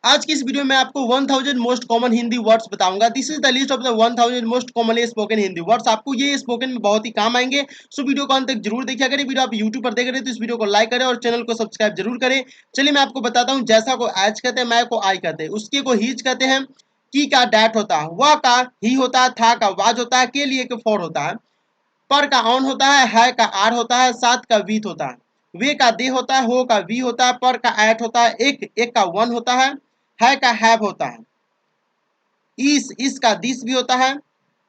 आज की इस वीडियो में आपको 1000 मोस्ट कॉमन हिंदी वर्ड्स बताऊंगा। This is the list of the 1000 most commonly spoken Hindi words. आपको ये स्पोकन में बहुत ही काम आएंगे, सो वीडियो को अंत तक जरूर देखिए। अगर ये वीडियो आप यूट्यूब पर देख रहे हैं तो इस वीडियो को लाइक करें और चैनल को सब्सक्राइब जरूर करें। चलिए मैं आपको बताता हूँ। जैसा को आज कहते हैं, मैं को आई कहते हैं, उसके को हीच कहते हैं, की का डैट होता है, वह का ही होता है, था का वाज होता है, के लिए के फॉर होता है, पर का ऑन होता है का आर होता है, सात का वीत होता है, वे का दे होता है, हो का वी होता है, पर का एट होता है, एक का वन होता है का हैव होता है, इस का दिस भी होता है,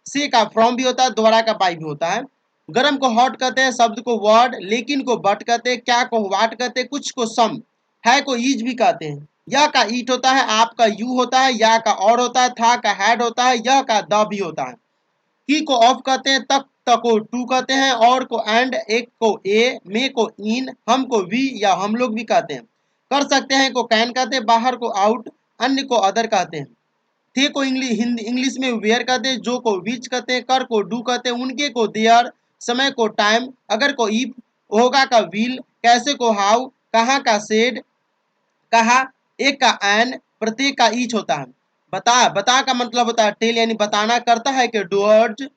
से का फ्रॉम भी होता है, दोबारा का बाई भी होता है। गरम को हॉट कहते हैं, शब्द को वर्ड, लेकिन को बट कहते हैं, क्या को वाट कहते हैं, कुछ को सम, है को ईज भी कहते हैं। या का ईट होता है, आप का यू होता है, या का और होता है, था का हैड होता है, यह का द भी होता है। की को ऑफ कहते हैं, तक को टू कहते हैं, और को एंड, एक को ए, मे को इन, हम को वी या हम लोग भी कहते हैं। कर सकते हैं को कैन कहते हैं, बाहर को आउट, अन्य को अदर कहते हैं। थे को इंग्लिश में वेयर कहते हैं, जो को विच कहते हैं, कर को डू कहते हैं, उनके को देयर, समय को टाइम, अगर को इफ, होगा का विल, कैसे को हाउ, कहाँ का सेड, कहा, एक का एन, प्रत्येक का ईच होता है। बता का मतलब होता है टेल, यानी बताना, करता है कि डूअर्ज।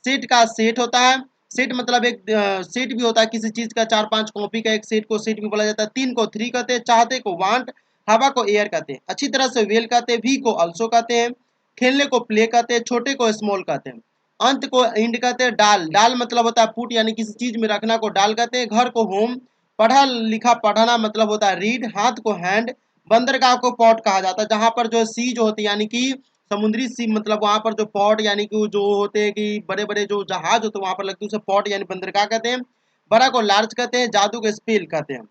सेट का सेट होता है, सेट मतलब एक सेट भी होता है किसी चीज का, चार पांच कॉपी का एक सेट को सेट भी बोला जाता है। तीन को थ्री कहते हैं, चाहते को वांट, हवा को एयर कहते हैं, अच्छी तरह से वेल कहते हैं, वी को अल्सो कहते हैं, खेलने को प्ले कहते हैं, छोटे को स्मॉल कहते हैं, अंत को इंड कहते हैं, डाल मतलब होता है पुट, यानी किसी चीज में रखना को डाल कहते हैं, घर को होम, पढ़ा लिखा पढ़ना मतलब होता है रीड, हाथ को हैंड, बंदरगाह को पॉट कहा जाता है, जहां पर जो सी जो होती है यानी कि समुद्री सी, मतलब वहां पर जो पॉट यानी कि जो होते हैं कि बड़े बड़े जो जहाज होते हैं वहां पर लगते हैं, उसे पॉट यानी बंदरगाह कहते हैं। बड़ा को लार्ज कहते हैं, जादू को स्पेल कहते हैं,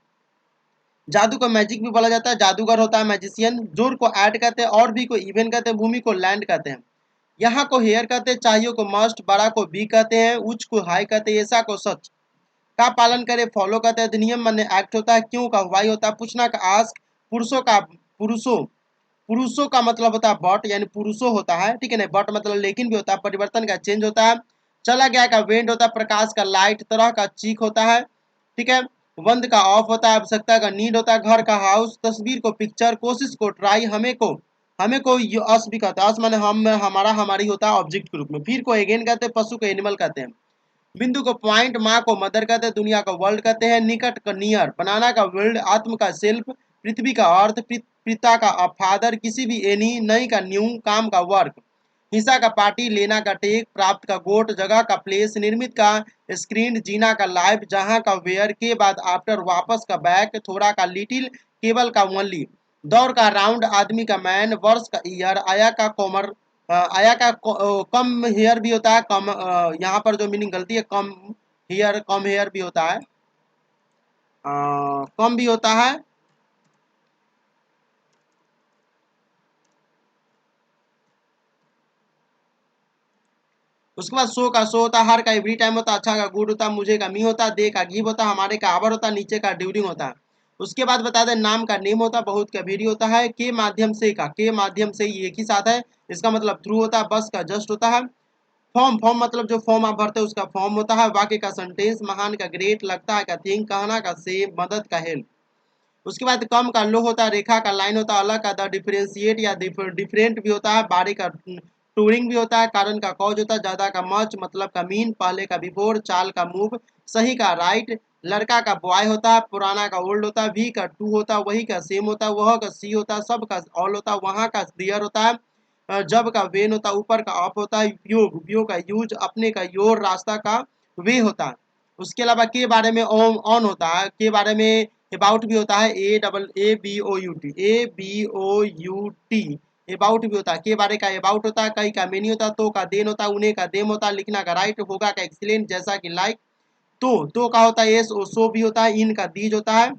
जादू को मैजिक भी बोला जाता है, जादूगर होता है मैजिशियन। जोर को ऐड कहते हैं, और भी को इवन कहते हैं, भूमि को लैंड कहते हैं। यहाँ को हेयर कहते हैं, चाहिए को मस्ट, बड़ा को बी कहते हैं, उच्च को हाई कहते हैं, ऐसा को सच, का पालन करे फॉलो कहते हैं, नियम माने एक्ट होता है, क्यों का वाई होता है, पूछना का आस्क, पुरुषों का मतलब होता है बट, यानी पुरुषों होता है, ठीक है ना, बट मतलब लेकिन भी होता है, परिवर्तन का चेंज होता है। चला गया का वेंट होता है, प्रकाश का लाइट, तरह का चीक होता है, ठीक है, बंद का ऑफ होता है, आवश्यकता का नीड होता है, घर का हाउस, तस्वीर को पिक्चर, कोशिश को ट्राई, हमें को अस भी कहता है, अस माने हम, हमारा हमारी होता है ऑब्जेक्ट के रूप में। फिर को अगेन कहते हैं, पशु को एनिमल कहते हैं, बिंदु को पॉइंट, माँ को मदर कहते हैं, दुनिया को वर्ल्ड कहते हैं, निकट का नियर, बनाना का वर्ल्ड, आत्म का सेल्फ, पृथ्वी का अर्थ, पिता का फादर, किसी भी एनी, नई का न्यू, काम का वर्क, हिस्सा का पार्टी, लेना का टेक, प्राप्त का गोट, जगह का प्लेस, निर्मित का स्क्रीन, जीना का लाइफ, जहां का वेयर, के बाद आफ्टर, वापस का बैक, थोड़ा का लिटिल, केवल का ओनली, दौर का राउंड, आदमी का मैन, वर्ष का ईयर, आया का कॉमर, आया का कम हेयर भी होता है, कम, यहाँ पर जो मीनिंग गलती है, कम हेयर भी होता है, कम भी होता है, उसके बाद शो होता है, हर का एवरी टाइम होता है, अच्छा का गुड होता है, मुझे का मी होता है, दे का गिव होता है, हमारे का आवर होता है, नीचे का ड्यूरिंग होता है। उसके बाद बता दें नाम का नेम होता है, बहुत का वेरी होता है, के माध्यम से का, के माध्यम से ये एक ही साथ है, इसका मतलब थ्रू होता है, बस का जस्ट होता है। फॉर्म मतलब जो फॉर्म आप भरते हैं उसका फॉर्म होता है, वाक्य का सेंटेंस, महान का ग्रेट, लगता है का थिंक, कहना का से, मदद का हेल्प। उसके बाद कम का लो होता है, रेखा का लाइन होता है, अलग का द, डिफरेंशिएट या डिफरेंट भी होता है, बारे का टूरिंग भी होता है, कारण का कॉज होता है, ज्यादा का मच, मतलब का मीन, पहले का बिफोर, चाल का मूव, सही का राइट, लड़का का बॉय होता है, पुराना का ओल्ड होता है, भी का टू होता है, वही का सेम होता है, वह का सी होता है, सब का ऑल होता है, वहाँ का देयर होता है, जब का वेन होता है, ऊपर का ऑफ होता है, उपयोग का यूज, अपने का योर, रास्ता का वे होता है। उसके अलावा के बारे में ऑन होता है, के बारे में अबाउट भी होता है, A B O U T about भी होता है, के बारे का अबाउट होता है, कई का मेनी होता है, तो का देन होता है, उन्हें का देम होता है, लिखना का राइट, होगा का एक्सीलेंट, जैसा कि लाइक, तो का होता है एस ओ सो भी होता है, इन का दीज होता है,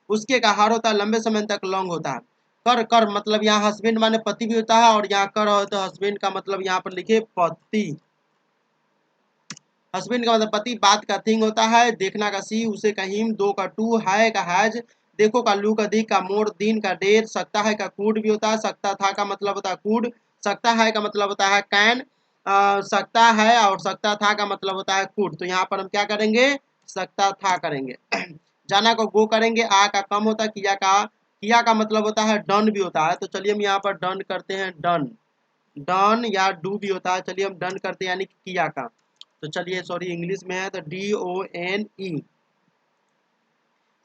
उसके का हार होता है, लंबे समय तक लॉन्ग होता है। कर कर मतलब यहाँ हस्बैंड माने पति भी होता है, और यहाँ कर होता है हस्बैंड का मतलब यहाँ पर लिखे पति, हस्बैंड का मतलब पति, बात का थिंग होता है, देखना का सी, उसे का हिम, दो का टू, है का हैज, देखो का लू, का दी, का मोर, दिन का डेर, सकता है का कूड भी होता है, सकता था का मतलब होता है कूड, सकता है का मतलब होता है कैन, सकता है और सकता था का मतलब होता है कूड। तो यहाँ पर हम क्या करेंगे, सकता था करेंगे। जाना को गो करेंगे, आ का कम होता है, किया का किया का मतलब होता है डन भी होता है, तो चलिए हम यहाँ पर डन करते हैं, डन डन या डू भी होता है, चलिए हम डन करते हैं यानी कि किया का। तो चलिए सॉरी इंग्लिश में है तो DONE।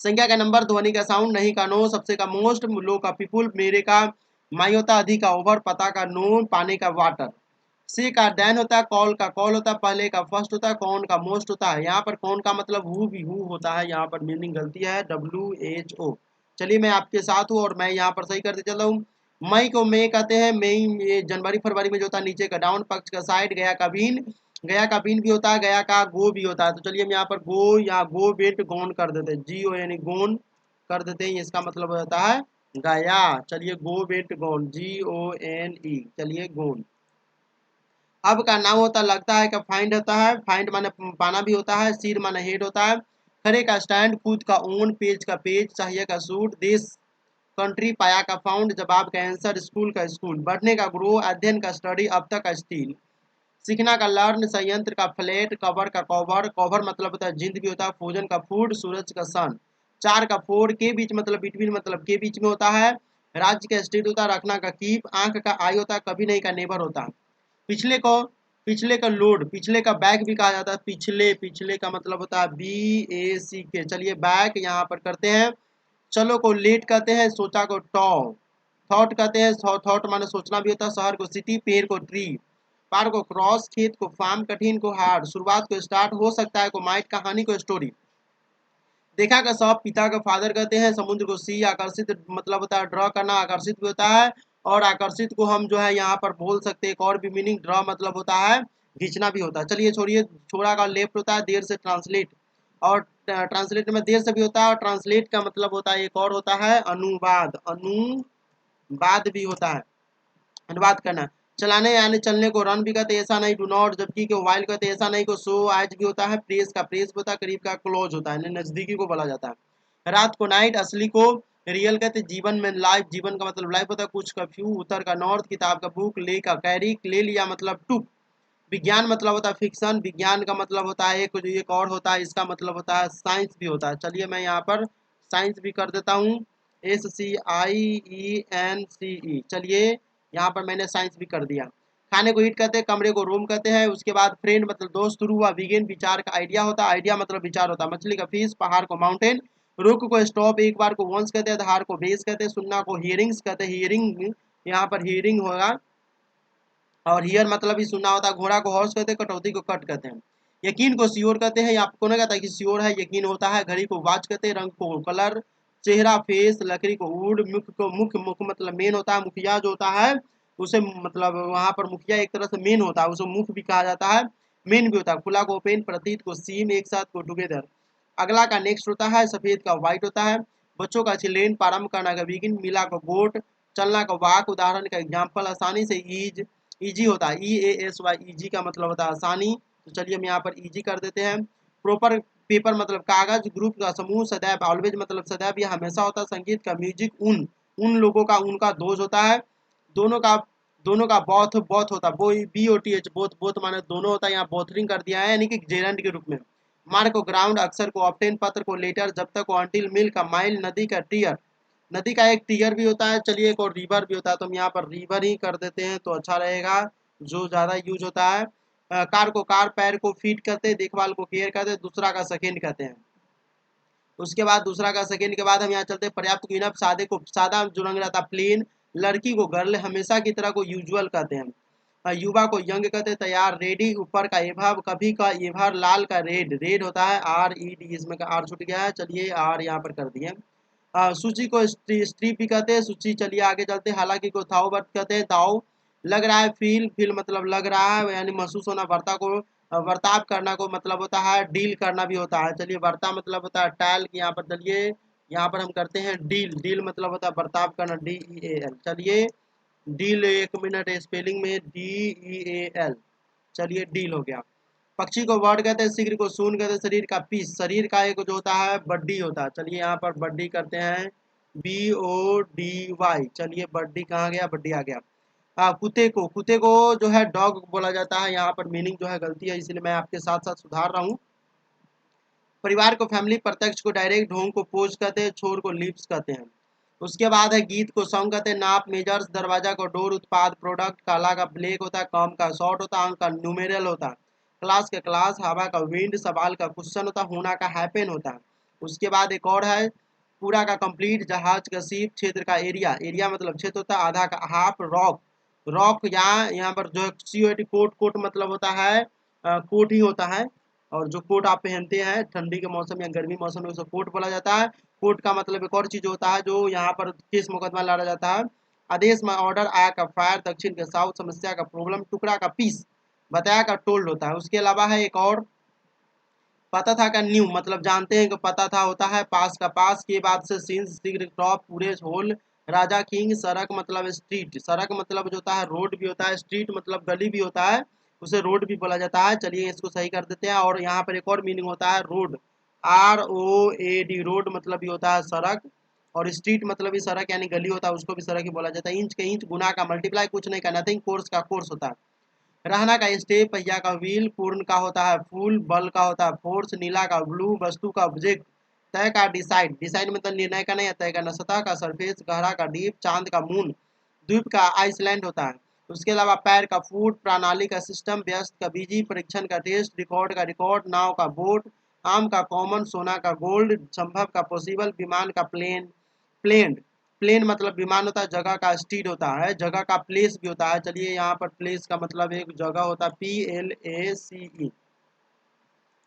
संख्या का नंबर, ध्वनि का साउंड, नहीं का नो, सबसे का मोस्ट, लो का पीपुल, मेरे का माई होता है, अधिक का ओवर, पता का नो, पानी का वाटर। से का डैन होता है, कॉल का कॉल होता है, पहले का फर्स्ट होता है, कौन का मोस्ट होता है। यहाँ पर कौन का मतलब हु भी हु होता है, यहाँ पर मीनिंग गलती है, WHO। चलिए मैं आपके साथ हूँ और मैं यहाँ पर सही करते चल रहा हूँ। मई को मई कहते हैं, मई ये जनवरी फरवरी में जो होता है नीचे का डाउन, पक्ष का साइड, गया का बीन, गया का बीन भी होता है, गया का गो भी होता है। तो चलिए हम यहाँ पर गो या गो बेट गोन कर देते हैं, GO यानी गोन कर देते हैं, इसका मतलब हो जाता है गया। चलिए गो बेट गोन, GONE, चलिए गोन। अब का नाम होता है, लगता है का फाइंड होता है, फाइंड माने पाना भी होता है, सिर माने हेड होता है, खड़े का स्टैंड, कूद का ओन, पेज का पेज, चाहिए का सूट, देश कंट्री, पाया का फाउंड, जवाब का आंसर, स्कूल का स्कूल, बढ़ने का ग्रो, अध्ययन का स्टडी, अब तक का स्टील, सीखना का लर्न, संयंत्र का फ्लैट, कवर का कवर, कवर मतलब होता है जिंद भी होता है, भोजन का फूड, सूरज का सन, चार का फोर, के बीच मतलब बिटवीन मतलब के बीच में होता है, राज्य का स्टेट होता है, रखना का कीप, आंख का आई होता है, कभी नहीं का नेबर होता है, पिछले को पिछले का लोड, पिछले का बैक भी कहा जाता है, पिछले पिछले का मतलब होता है BACK। चलिए बैक यहाँ पर करते हैं। चलो को लेट कहते हैं, सोचा को टॉ, थॉट कहते हैं, थॉट माने सोचना भी होता है, शहर को सिटी, पेड़ को ट्री, पार को क्रॉस, खेत को फार्म, कठिन को हार्ड, शुरुआत को स्टार्ट, हो सकता है को माइट, कहानी को स्टोरी, देखा का सब, पिता का फादर कहते हैं, समुद्र को सी, आकर्षित मतलब होता है ड्रॉ करना, आकर्षित भी होता है, और आकर्षित को हम जो है यहाँ पर बोल सकते हैं एक और भी मीनिंग, ड्रॉ मतलब होता है खींचना भी होता है। चलिए छोड़िए, छोड़ा का लेफ्ट होता है, देर से ट्रांसलेट, और ट्रांसलेट में देर से भी होता है, और ट्रांसलेट का मतलब होता है एक और होता है अनुवाद, अनुवाद भी होता है, अनुवाद करना। चलाने यानी चलने को रन भी कहते हैं, ऐसा नहीं, डू नॉट, जबकि के वाइल कहते हैं, ऐसा नहीं को सो आज भी होता है, प्रेस का प्रेस होता है, करीब का क्लोज होता है, नजदीकी को बोला जाता है, रात को नाइट, असली को रियल कहते हैं, जीवन में लाइफ, जीवन का मतलब लाइफ होता है, कुछ का फ्यू, उत्तर का नॉर्थ, किताब का बुक, ले का कैरी, ले लिया मतलब टुक, विज्ञान मतलब होता है फिक्शन, विज्ञान का मतलब होता है एक और होता है, इसका मतलब होता है साइंस भी होता है। चलिए मैं यहाँ पर साइंस भी कर देता हूँ, SCIENCE। चलिए यहाँ पर मैंने साइंस भी कर दिया। खाने को ईट कहते हैं, कमरे को रूम कहते हैं, उसके बाद फ्रेंड मतलब दोस्त, शुरू हुआ बिगिन, विचार का आइडिया होता है, आइडिया मतलब विचार होता है, मछली का फिश, पहाड़ को माउंटेन, रुक को स्टॉप, एक बार को वंस कहते हैं, धार को बेस कहते हैं, सुनना को हियरिंग्स कहते हैं, हियरिंग यहाँ पर हियरिंग होगा, और हियर मतलब ही सुनना होता है, घोड़ा को हॉर्स कहते हैं, कटौती को कट कहते हैं, यकीन को श्योर कहते हैं, आपको नहीं कहता कि श्योर है, यकीन होता है, घड़ी को वॉच कहते हैं, रंग को कलर, चेहरा फेस, लकड़ी को वुड, मुख को मुख मतलब मेन होता है, मुखिया जो होता है उसे मतलब वहां पर मुखिया एक तरह से मेन होता है, उसे मुख भी कहा जाता है, मेन भी होता है, खुला को ओपन, प्रतीत को सीम, एक साथ को टुगेदर, अगला का नेक्स्ट होता है, सफेद का व्हाइट होता है, बच्चों का चिल्ड्रेन, प्रारंभ करना का बिगिन, मिला का गोट, चलना का वाक, उदाहरण का एग्जाम्पल, आसानी से ईज, इजी होता है, EASY, इजी का मतलब होता है आसानी। तो चलिए हम यहाँ पर इजी कर देते हैं। प्रॉपर पेपर मतलब कागज, ग्रुप का समूह, सदैव ऑलवेज मतलब सदैव या हमेशा होता है, संगीत का म्यूजिक, उन लोगों का, उनका दोष होता है, दोनों का दोनों का बौथ बौथ होता है, BOTH बोथ, बोथ माने दोनों होता है, यहाँ बोथरिंग कर दिया है यानी कि जेरेंट के रूप में। मार्क को ग्राउंड, अक्षर को ऑप्टेन, पत्र को लेटर, जब तक को अंटिल, मिल का माइल, नदी का टीयर, नदी का एक टीयर भी होता है, चलिए एक और रिवर भी होता है, तो हम यहाँ पर रिवर ही कर देते हैं तो अच्छा रहेगा, जो ज़्यादा यूज होता है। कार को कार, पैर को फीट कहते हैं, देखभाल को केयर कहते हैं, दूसरा का सेकेंड कहते हैं। उसके बाद दूसरा का सेकेंड के बाद हम यहाँ चलते हैं, पर्याप्त को इनफ, सादे को सादा जो रंग रहता है प्लेन, लड़की को गर्ल, हमेशा की तरह को यूजुअल कहते हैं, युवा को यंग कहते हैं, तैयार रेडी, ऊपर का एभाव, कभी का एभार, लाल का रेड, रेड होता है RED, इसमें का आर छूट गया है, चलिए आर यहाँ पर कर दिए। सूची को स्ट्रीप भी कहते हैं, सूची, चलिए आगे चलते हैं, हालांकि को थाव बट कहते हैं, ताओ, लग रहा है फील, फील मतलब लग रहा है यानी महसूस होना, वर्ता को वर्ताव करना को मतलब होता है डील करना भी होता है, चलिए वर्ता मतलब होता है टैल, यहाँ पर चलिए यहाँ पर हम करते हैं डील, डील मतलब होता है बर्ताव करना, DEAL, चलिए डील, एक मिनट स्पेलिंग में DEAL, चलिए डील हो गया। पक्षी को बर्ड कहते हैं, शीघ्र को सून कहते हैं, शरीर का पीस, शरीर का एक जो होता है बड्डी होता है, चलिए यहाँ पर बड्डी करते हैं, BODY, चलिए बड्डी कहाँ गया, बड्डी आ गया। कुत्ते को जो है डॉग बोला जाता है, यहाँ पर मीनिंग जो है गलती है, इसलिए मैं आपके साथ साथ सुधार रहा हूँ। परिवार को फैमिली, प्रत्यक्ष को डायरेक्ट, ढोंग को पोज कहते हैं, छोर को लिप्स कहते हैं। उसके बाद है गीत को सॉन्ग कहते हैं, नाप मेजर्स, दरवाजा को डोर, उत्पाद प्रोडक्ट, काला का ब्लैक होता है, कम का शॉर्ट होता है, अंक का न्यूमेरल होता है, क्लास का क्लास, हवा का विंड, सवाल का क्वेश्चन होता है, होना का हैपन होता है। उसके बाद एक और है पूरा का कंप्लीट, जहाज का सीप, क्षेत्र का एरिया, एरिया मतलब क्षेत्र होता है, आधा का हाफ, रॉक, रॉक यहाँ पर जो है कोट, कोट मतलब होता है कोट ही होता है, और जो कोट आप पहनते हैं ठंडी के मौसम या गर्मी मौसम में उसे कोट बोला जाता है। कोर्ट का मतलब एक और चीज होता है जो यहाँ पर केस मुकदमा लड़ा जाता है। आदेश में ऑर्डर, आया का फायर, दक्षिण के साउथ, समस्या का प्रॉब्लम, टुकड़ा का पीस, बताया का टोल्ड होता है। उसके अलावा है एक और पता था का न्यू मतलब जानते हैं कि पता था होता है, पास का पास, के बाद से सीन, शीघ्र, टॉप, पूरे, होल, राजा, किंग, सड़क मतलब स्ट्रीट, सड़क मतलब जो होता है रोड भी होता है, स्ट्रीट मतलब गली भी होता है, उसे रोड भी बोला जाता है। चलिए इसको सही कर देते हैं। और यहाँ पर एक और मीनिंग होता है रोड, ROAD, रोड मतलब भी होता है सड़क, और स्ट्रीट मतलब भी सड़क यानी गली होता है, उसको भी सड़क ही बोला जाता है। इंच के इंच, गुना का मल्टीप्लाई, कुछ नहीं का नथिंग, कोर्स का कोर्स होता है। रहना का स्टे, पहिया का व्हील, पूर्ण का होता है फूल, बल का होता है फोर्स, नीला का ब्लू, वस्तु का ऑब्जेक्ट, तय का डिसाइड, डिसाइड मतलब निर्णय का नहीं है, तय का सतह का सरफेस, गहरा का डीप, चांद का मून, द्वीप का आइसलैंड होता है। उसके अलावा पैर का फूट, प्रणाली का सिस्टम, व्यस्त का बिजी, परीक्षण का टेस्ट, रिकॉर्ड का रिकॉर्ड, नाव का बोट, आम का कॉमन, सोना का गोल्ड, संभव का पॉसिबल, विमान का प्लेन, प्लेन, प्लेन मतलब विमान होता है, जगह का स्टीड होता है, जगह का प्लेस भी होता है। चलिए यहाँ पर प्लेस का मतलब एक जगह होता है, PLACE,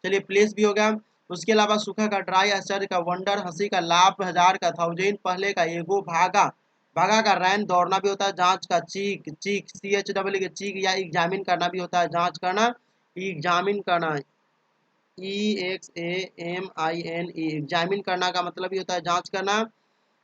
चलिए प्लेस भी हो गया। उसके अलावा सूखा का ड्राई, आश्चर्य का वंडर, हंसी का लाभ, हजार का थाउजेंड, पहले का एगो, भागा, भागा का रैन, दौड़ना भी होता है, जांच का चीक, चीक CHEE के चीक, या एग्जामिन करना भी होता है, जांच करना, एग्जामिन करना, EXAMINE, एग्जामिन करना का मतलब भी होता है जांच करना,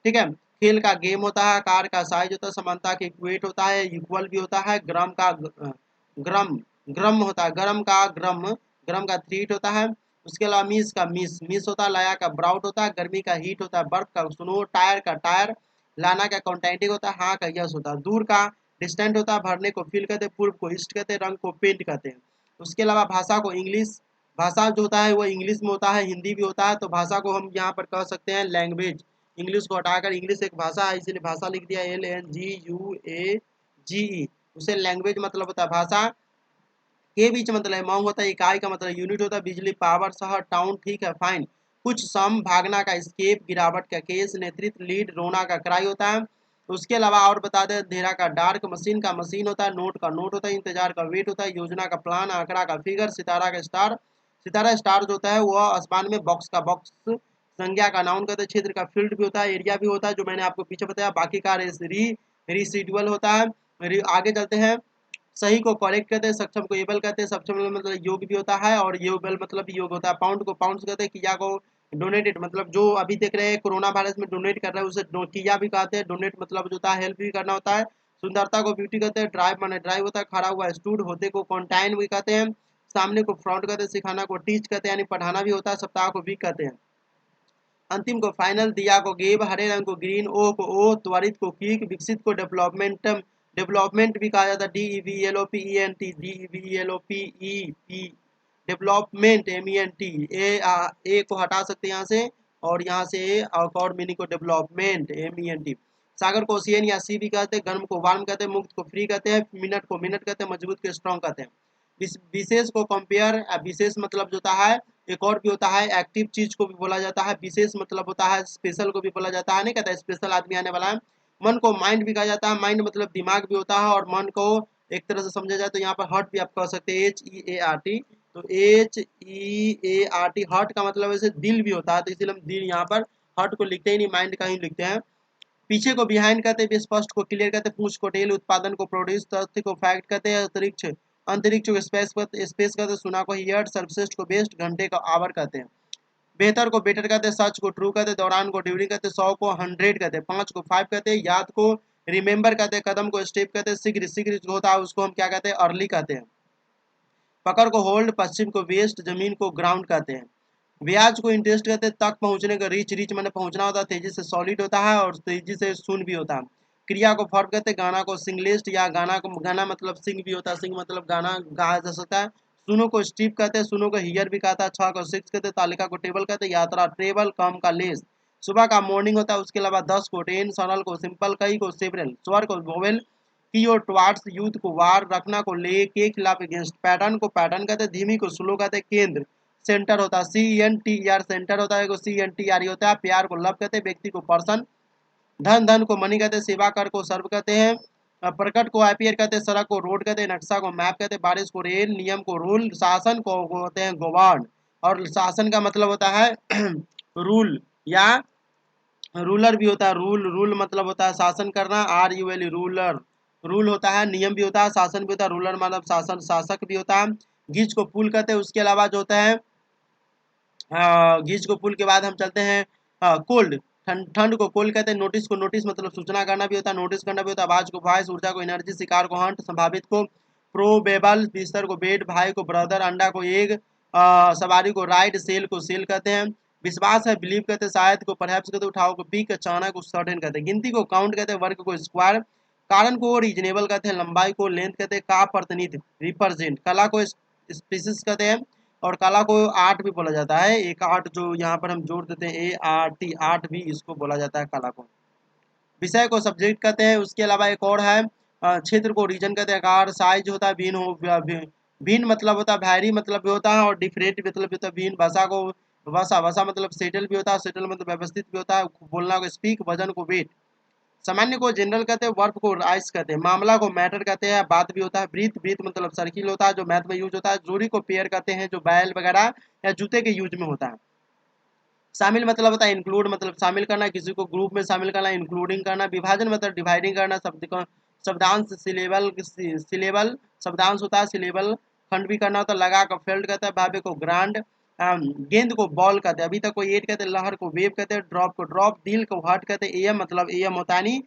ठीक है। खेल का गेम होता है, कार का साइज होता है, समानता के इक्वेट होता है, इक्वल भी होता है, ग्राम का ग्राम, ग्राम होता है, गरम का ग्राम, ग्राम का थ्रीट होता है। उसके अलावा मिस का मिस, मिस होता है, लाया का ब्राउट होता है, गर्मी का हीट होता है, बर्फ का स्नो, टायर का टायर, लाना का कॉन्टेंटिक होता है, हाँ का यस होता है, दूर का डिस्टेंट होता है, भरने को फिल कहते हैं, पूर्व को ईस्ट कहते हैं, रंग को पेंट कहते हैं। उसके अलावा भाषा को इंग्लिश, भाषा जो होता है वो इंग्लिश में होता है, हिंदी भी होता है, तो भाषा को हम यहाँ पर कह सकते हैं लैंग्वेज, इंग्लिश को हटाकर इंग्लिश एक भाषा है इसीलिए भाषा लिख दिया, LNGUAGE, उसे लैंग्वेज मतलब होता है भाषा। के बीच मतलब है मॉन्ग होता है, इकाई का मतलब यूनिट होता है, बिजली, पावर, शहर, टाउन, ठीक है फाइन। कुछ सम, भागना का स्केप, गिरावट का केस, नेतृत्व, लीड, रोना का क्राई होता है। उसके अलावा और बता दें, अंधेरा का डार्क, मशीन का मशीन होता है, नोट का नोट होता है, इंतजार का वेट होता है, योजना का प्लान, आंकड़ा का फिगर, सितारा का स्टार, सितारा स्टार जो होता है वह आसमान में, बॉक्स का बॉक्स, संज्ञा का नाउन कहते हैं, क्षेत्र का फील्ड भी होता है, एरिया भी होता है जो मैंने आपको पीछे बताया, बाकी का रिसीडुअल होता है। आगे चलते हैं, सही को करेक्ट कहते हैं, सक्षम को एबल कहते हैं, सक्षम मतलब योग भी होता है, और योगबल मतलब योग होता है, पाउंड को पाउंड्स कहते हैं, किया को डोनेटेड मतलब जो अभी देख रहे हैं कोरोना वायरस में डोनेट कर रहे हैं उसे किया भी कहते हैं, डोनेट मतलब जो होता है हेल्प भी करना होता है। सुंदरता को ब्यूटी कहते हैं, ड्राइव माने ड्राइव होता है, खड़ा हुआ स्टूड, होते को कॉन्टाइन भी कहते हैं, सामने को फ्रंट कहते हैं, सिखाना को टीच कहते हैं यानी पढ़ाना भी होता है, सप्ताह को वीक कहते हैं, अंतिम को फाइनल, दिया को गेब, हरे रंग को ग्रीन, ओ को ओ, त्वरित को क्विक, विकसित को डेवलपमेंट, डेवलपमेंट भी कहा जाता है, DEVELOPENT, डेवलपमेंट MENT, ए को हटा सकते हैं यहाँ से, और यहाँ से और मीनिंग को डेवलपमेंट MENT। सागर को ओशियन या सी भी कहते हैं, गर्म को वार्म कहते हैं, मुक्त को फ्री कहते हैं, मिनट को मिनट कहते हैं, मजबूत को स्ट्रॉन्ग कहते हैं। विशेष को कंपेयर, विशेष मतलब जो होता है एक और भी होता है, एक्टिव चीज को भी बोला जाता है, विशेष मतलब होता है स्पेशल को भी बोला जाता है, नहीं कहता है स्पेशल आदमी आने वाला है। मन को माइंड भी कहा जाता है, माइंड मतलब दिमाग भी होता है, और मन को एक तरह से समझा जाए तो यहाँ पर हर्ट भी आप कह सकते हैं, HEART, तो HEART, हर्ट का मतलब ऐसे दिल भी होता है, तो इसलिए हम दिल यहाँ पर हर्ट को लिखते ही नहीं, माइंड का ही लिखते हैं। पीछे को बिहाइंड कहते हैं, स्पष्ट को क्लियर कहते हैं, पूछ को टेल, उत्पादन को प्रोड्यूस, तथ्य को फैक्ट कहते हैं, अंतरिक्ष, अंतरिक्ष को स्पेस स्पेस कहते हैं, सुना को हियर, सर्वश्रेष्ठ को बेस्ट, घंटे का आवर कहते हैं, बेहतर को बेटर कहते हैं, सच को ट्रू कहते हैं, दौरान को ड्यूरिंग कहते हैं, 100 को 100 कहते हैं, 5 को 5 कहते हैं, याद को रिमेंबर कहते हैं, कदम को स्टेप कहते हैं, शीघ्र शीघ्र जो होता है उसको हम क्या कहते हैं, अर्ली कहते हैं, पकड़ को होल्ड, पश्चिम को वेस्ट, जमीन को ग्राउंड कहते हैं, ब्याज को इंटरेस्ट कहते हैं, तक पहुंचने का रीच, रीच मैंने पहुंचना होता है, तेजी से सॉलिड होता है और तेजी से सुन भी होता है। क्रिया को फर्ब कहते हैं, गाना को सिंगलिस्ट या गाना को, गाना मतलब सिंग भी होता है, सिंग मतलब गाना गाया जा सकता है। सुनो को स्ट्रिप कहते हैं, सुनो को हियर भी कहता है। 6 को 6 कहते हैं, तालिका को टेबल कहते हैं, यात्रा ट्रेवल, कम का लेस, सुबह का मॉर्निंग होता है, उसके अलावा 10 को 10, सरल को सिंपल, कई को सेवरल, स्वर को वोवेल, की और टुवार्ड्स, यूथ को वार, रखना को ले, के खिलाफ अगेंस्ट, पैटर्न को पैटर्न कहते हैं, धीमी को स्लो कहते हैं, केंद्र सेंटर होता है, C N T R centre होता है, सी एन टी आर होता है, प्यार को लव कहते हैं, व्यक्ति को पर्सन, धन धन को मनी कहते हैं, सेवा कर को सर्व कहते हैं, प्रकट को अपियर कहते हैं, सड़क को रोड कहते हैं, नक्शा को मैप कहते हैं, बारिश को रेन, नियम को रूल, शासन को होते हैं गवर्न, और शासन का मतलब होता है रूल या रूलर भी होता है, रूल रूल मतलब होता है शासन करना, R U L ruler, rule होता है, नियम भी होता है, शासन भी होता है, रूलर मतलब शासन शासक भी होता है, गीज को पुल कहते हैं, उसके अलावा जो होता है गीज को पुल के बाद हम चलते हैं कोल्ड, ठंड ठंड को कोल्ड कहते हैं, नोटिस को नोटिस मतलब सूचना करना भी होता है, नोटिस करना भी होता है, आवाज को वॉइस, ऊर्जा को एनर्जी, शिकार को हंट, संभावित को प्रोबेबल, बिस्तर को बेड, भाई को ब्रदर, अंडा को एग, सवारी को राइड, सेल को सेल कहते हैं, विश्वास है बिलीव कहते हैं, शायद को परहैप्स कहते हैं, उठाओ को पीक, अचानक को सर्टेन कहते हैं, गिनती को काउंट कहते हैं, वर्क को स्क्वायर, कारण को रीजनेबल कहते हैं, लंबाई को लेंथ कहते हैं, का प्रतिनिधि रिप्रेजेंट, कला को स्पीसीज कहते हैं, और कला को आर्ट भी बोला जाता है, एक आर्ट जो यहाँ पर हम जोड़ देते हैं ART, आर्ट भी इसको बोला जाता है कला को, विषय को सब्जेक्ट कहते हैं, उसके अलावा एक और है क्षेत्र को रीजन कहते हैं, आकार साइज होता है, भिन्न मतलब होता है, वैरी मतलब भी होता है, और डिफरेंट मतलब भी होता है, भिन्न भाषा को भाषा भाषा मतलब सेटल भी होता है, सेटल मतलब व्यवस्थित भी होता है, बोलना को स्पीक, वजन को वेट, सामान्य को जनरल कहते हैं, वर्ब को राइस कहते हैं, मामला को मैटर कहते हैं, बात भी होता है, ब्रीथ ब्रीथ मतलब सर्किल होता है जो मैथ में यूज होता है, जोड़ी को पेयर कहते हैं जो बैल वगैरह या जूते के यूज में होता है, शामिल मतलब होता है इंक्लूड मतलब शामिल करना, किसी को ग्रुप में शामिल करना, इंक्लूडिंग करना, विभाजन मतलब डिवाइडिंग करना, शब्द को शब्दांश सिलेबल सिलेबल शब्दांश होता है, सिलेबल खंड भी करना होता है, लगा का फेल्ड कहता है, भावे को ग्रांड, गेंद को बॉल कहते हैं, अभी तक को एट कहते हैं, लहर को वेव कहते हैं, ड्रॉप को ड्रॉप, दिल को हर्ट कहते हैं, एम मतलब एम होता है नहीं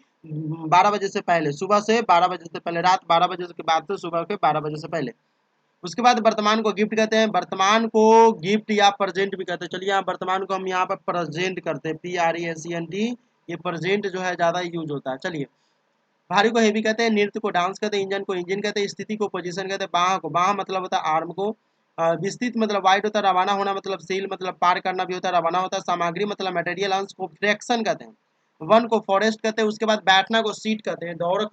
12 बजे से पहले, सुबह से 12 बजे से पहले, रात 12 बजे के बाद से सुबह के 12 बजे से पहले, उसके बाद वर्तमान को गिफ्ट कहते हैं, वर्तमान को गिफ्ट या प्रेजेंट भी कहते हैं, चलिए यहाँ वर्तमान को हम यहाँ पर प्रेजेंट करते हैं, PRESENT, ये प्रेजेंट जो है ज़्यादा यूज होता है, चलिए, भारी को हेवी कहते हैं, नृत्य को डांस कहते हैं, इंजन को इंजन कहते हैं, स्थिति को पोजीशन कहते हैं, बाह को बाह मतलब होता है आर्म को, विस्तृत मतलब वाइड होता है, रवाना होना मतलब सेल मतलब पार करना भी होता है, रवाना होता है, सामग्री मतलब मटेरियल, अंश को फ्रैक्शन कहते हैं, वन को फॉरेस्ट कहते हैं, उसके बाद बैठना को सीट कहते हैं, दौड़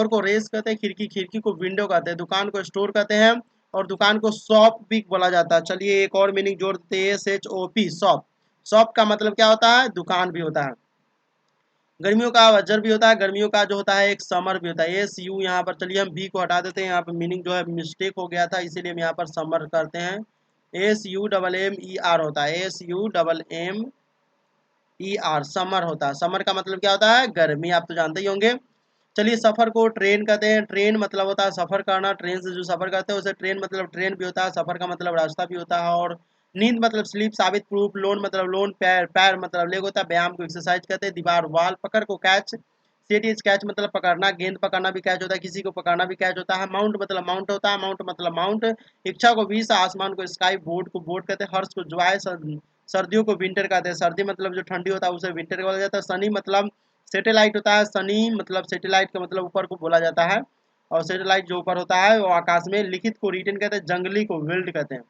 को रेस कहते हैं, खिड़की खिड़की को विंडो कहते हैं, दुकान को स्टोर कहते हैं, और दुकान को शॉप भी बोला जाता है, चलिए एक और मीनिंग जोड़ देते हैं, SHOP शॉप, शॉप का मतलब क्या होता है, दुकान भी होता है, गर्मियों का वजर भी होता है, गर्मियों का जो होता है एक समर भी होता है, SU यहाँ पर, चलिए हम भी को हटा देते हैं, यहाँ पर मीनिंग जो है मिस्टेक हो गया था, इसीलिए हम यहाँ पर समर करते हैं, SUMMER होता है, SUMMER समर होता है, समर का मतलब क्या होता है, गर्मी, आप तो जानते ही होंगे, चलिए, सफर को ट्रेन कहते हैं, ट्रेन मतलब होता है सफर करना, ट्रेन से जो सफर करते हैं उसे ट्रेन मतलब ट्रेन भी होता है, सफर का मतलब रास्ता भी होता है, और नींद मतलब स्लीप, साबित प्रूफ, लोन मतलब लोन, पैर पैर मतलब लेग होता है, व्यायाम को एक्सरसाइज कहते हैं, दीवार वाल, पकड़ को कैच, सेट इज कैच मतलब पकड़ना, गेंद पकड़ना भी कैच होता है, किसी को पकड़ना भी कैच होता है, माउंट मतलब माउंट होता है, माउंट मतलब माउंट, इच्छा को विश, आसमान को स्काई, बोर्ड को बोर्ड कहते हैं, हर्ष को ज्वाय, सर्दियों को विंटर कहते हैं, सर्दी मतलब जो ठंडी होता है उसे विंटर बोला जाता है, सनी मतलब सैटेलाइट होता है, सनी मतलब सैटेलाइट का मतलब ऊपर को बोला जाता है, और सैटेलाइट जो ऊपर होता है वो आकाश में, लिखित को रिटन कहते हैं, जंगली को विल्ड कहते हैं,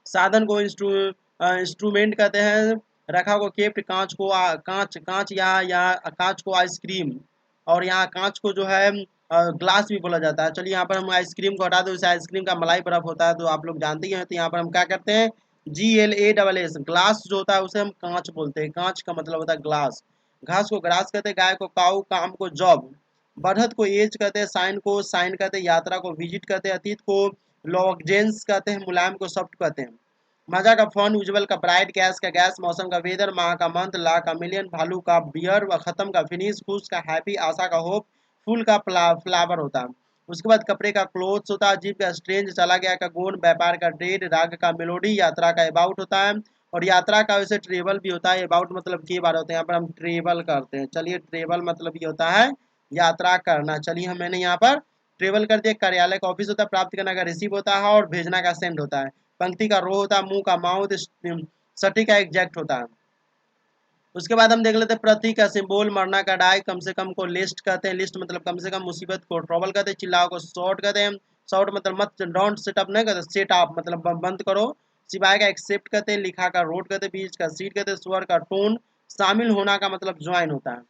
साधन को इंस्ट्रूमेंट कहते हैं, रखा को केप्ट, कांच को कांच कांच या कांच को आइसक्रीम, और यहाँ कांच को जो है ग्लास भी बोला जाता है, चलिए यहाँ पर हम आइसक्रीम को हटा दो, इसे आइसक्रीम का मलाई बर्फ होता है तो आप लोग जानते ही हैं, तो यहाँ पर हम क्या करते हैं, GLASS, ग्लास जो होता है उसे हम कांच बोलते हैं, कांच का मतलब होता है ग्लास, घास को ग्रास कहते हैं, गाय को काऊ, काम को जॉब, बढ़त को एज कहते हैं, साइन को साइन कहते हैं, यात्रा को विजिट कहते हैं, अतीत को लॉगजेंस कहते हैं, मुलायम को सॉफ्ट कहते हैं, मजा का फन, उज्जवल का ब्राइट, गैस का गैस, मौसम का वेदर, माह का मंथ, ला का मिलियन, भालू का बियर, खत्म का फिनिश, खुश का हैप्पी, आशा का होप, फूल का फ्लावर होता है, उसके बाद कपड़े का क्लोथ्स होता है, जीप का स्ट्रेंज, चला गया का गोन, व्यापार का ट्रेड, राग का मेलोडी, यात्रा का अबाउट होता है, और यात्रा का वैसे ट्रेवल भी होता है, अबाउट मतलब के बार होते हैं, यहाँ पर हम ट्रेवल करते हैं, चलिए ट्रेवल मतलब ये होता है यात्रा करना, चलिए हम मैंने यहाँ पर ट्रेवल कर दिया, कार्यालय का ऑफिस होता है, प्राप्त करना का रिसीव होता है, और भेजना का सेंड होता है, पंक्ति का रो होता है, मुंह का माउथ, सटी का एग्जैक्ट होता है, उसके बाद हम देख लेते हैं प्रति का सिंबल, मरना का डाई, कम से कम को लिस्ट कहते हैं, लिस्ट मतलब कम से कम, मुसीबत को ट्रबल कहते हैं, चिल्लाओ को शॉर्ट कहते हैं, शॉर्ट मतलब मत डोंट सेट अप नहीं कहते, सेट अप मतलब बंद करो, सिवाय का एक्सेप्ट कहते हैं, लिखा का रोड कहते हैं, बीच का सीट कहते हैं, स्वर का टोन, शामिल होना का मतलब ज्वाइन होता है।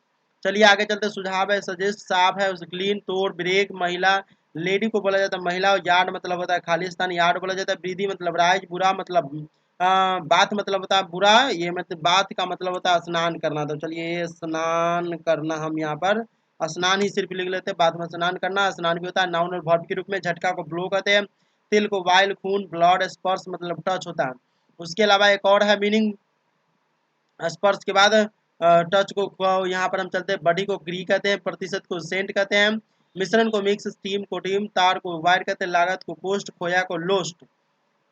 चलिए आगे चलते, सुझाव है, सजेस्ट, साफ है, क्लीन, तोड़, ब्रेक, महिला, लेडी को बोला जाता है महिला, और यार्ड मतलब होता है खालिस्तान, यार्ड बोला जाता है, विधि मतलब राइज, बुरा मतलब बात मतलब होता है बुरा, ये मतलब बात का मतलब होता है स्नान करना। तो चलिए स्नान करना हम यहाँ पर स्नान ही सिर्फ लिख लेते हैं, बाद में स्नान करना। स्नान भी होता है नाउन और वर्ब के रूप में। झटका को ब्लो कहते हैं, तिल को वाइल, खून, ब्लड, स्पर्श मतलब टच होता है। उसके अलावा एक और है मीनिंग स्पर्श के बाद टच को यहाँ पर हम चलते हैं, बॉडी को ग्री कहते हैं, प्रतिशत को सेंट कहते हैं, मिश्रण को मिक्स, स्टीम को टीम, तार को वायर कहते हैं, लागत को कोस्ट, खोया को लोस्ट,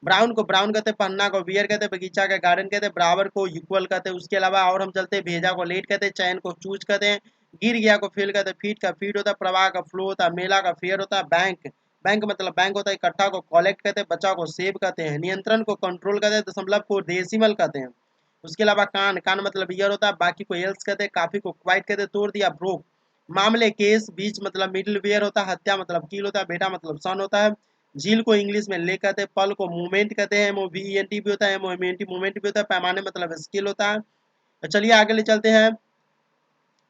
ब्राउन को ब्राउन कहते हैं, पन्ना को बियर कहते हैं, बगीचा का गार्डन कहते हैं, बराबर को इक्वल कहते हैं। उसके अलावा और हम चलते हैं, भेजा को लेट कहते हैं, चैन को चूज कहते हैं, गिर गया को फील कहते हैं, फीट का फीट होता है, प्रवाह का फ्लो होता है, मेला का फेयर होता है, बैंक बैंक मतलब बैंक होता है, इकट्ठा को कलेक्ट कहते हैं, बचा को सेव कहते हैं, नियंत्रण को कंट्रोल कहते हैं, दशमलव को डेसिमल कहते हैं। उसके अलावा कान कान मतलब ईयर होता है, बाकी को एल्स कहते हैं, काफी को क्वाइट कहते हैं, तोड़ दिया ब्रोक, मामले केस, बीच मतलब मिडिल वेयर होता है, हत्या मतलब किल होता है, बेटा मतलब सन होता है, झील को इंग्लिश में ले कहते हैं, पल को मूवमेंट कहते हैं, MOVENT भी होता है, MOMENT मूवमेंट भी होता है, पैमाने मतलब स्किल होता है। तो चलिए आगे ले चलते हैं,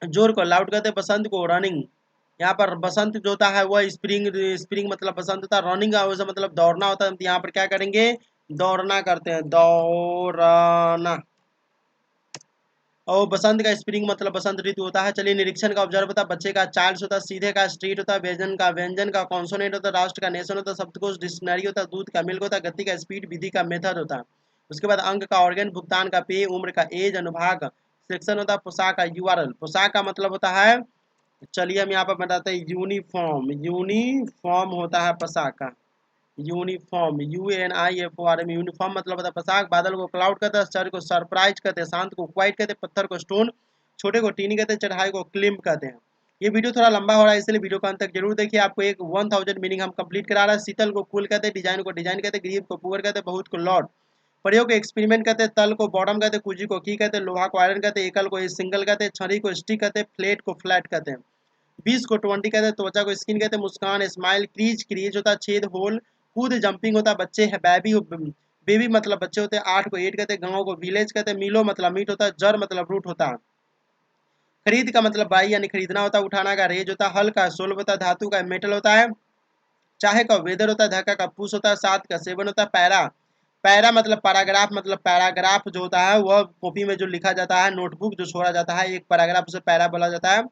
जोर को लाउड कहते हैं, बसंत को रनिंग, यहाँ पर बसंत जो होता है वह स्प्रिंग, स्प्रिंग मतलब बसंत होता है, रनिंग का वैसे मतलब दौड़ना होता है, यहाँ पर क्या करेंगे दौड़ना करते हैं, दौड़ना। और बसंत का स्प्रिंग मतलब बसंत ऋतु होता है। चलिए निरीक्षण का ऑब्जर्व होता है, बच्चे का चार्ल्स होता है, सीधे का स्ट्रीट होता है, व्यंजन का कॉन्सोनेंट होता है, राष्ट्र का नेशन होता है, शब्दकोश डिक्शनरी होता है, दूध का मिल्क होता है, गति का स्पीड, विधि का मेथड होता है। उसके बाद अंक का ऑर्गन, भुगतान का पे, उम्र का एज, अनुभाग, सेक्शन होता है, पोशाक का URL, पोशाक का मतलब होता है, चलिए हम यहाँ पर बताते हैं यूनिफॉर्म, यूनिफॉर्म होता है पोशाक का, यूनिफॉर्म UNIFORM, यूनिफॉर्म मतलब होता है पोशाक। बादल को क्लाउड कहते हैं, सर को सरप्राइज कहते हैं, शांत को क्वाइट कहते हैं, पत्थर को स्टोन, छोटे को टीनी कहते हैं, चढ़ाई को क्लिम कहते हैं। ये वीडियो थोड़ा लंबा हो रहा है इसलिए वीडियो को अंत तक जरूर देखिए, आपको एक 1000 मीनिंग हम कंप्लीट करा रहे हैं। शीतल को कूल कहते हैं, डिजाइन को डिजाइन कहते हैं, गरीब को पुअर कहते हैं, बहुत को लॉर्ड, प्रयोग को एक्सपेरिमेंट कहते हैं, तल को बॉटम कहते हैं, कुजी को की कहते हैं, लोहा को आयरन कहते हैं, एकल को सिंगल कहते हैं, छड़ी को स्टिक कहते हैं, फ्लेट को फ्लैट कहते हैं, 20 को 20 कहते हैं, त्वचा को स्किन कहते हैं, मुस्कान स्माइल, क्रीज क्रीज होता है, छेद होल, कूद जंपिंग होता है, बच्चे है बेबी, बेबी मतलब बच्चे होते हैं, 8 को 8 कहते हैं, गाँव को विलेज कहते हैं, मिलो मतलब मीट होता है, जर मतलब रूट होता है, खरीद का मतलब बाई यानी खरीदना होता है, उठाना का रेज होता है, हल का सोल्व होता है, धातु का मेटल होता है, चाहे का वेदर होता है, धक्का का पुश होता है, सात का सेवन होता है, पैरा पैरा मतलब पैराग्राफ, मतलब पैराग्राफ जो होता है वह कॉपी में जो लिखा जाता है, नोटबुक जो छोड़ा जाता है एक पैराग्राफ, उसे पैरा बोला जाता है।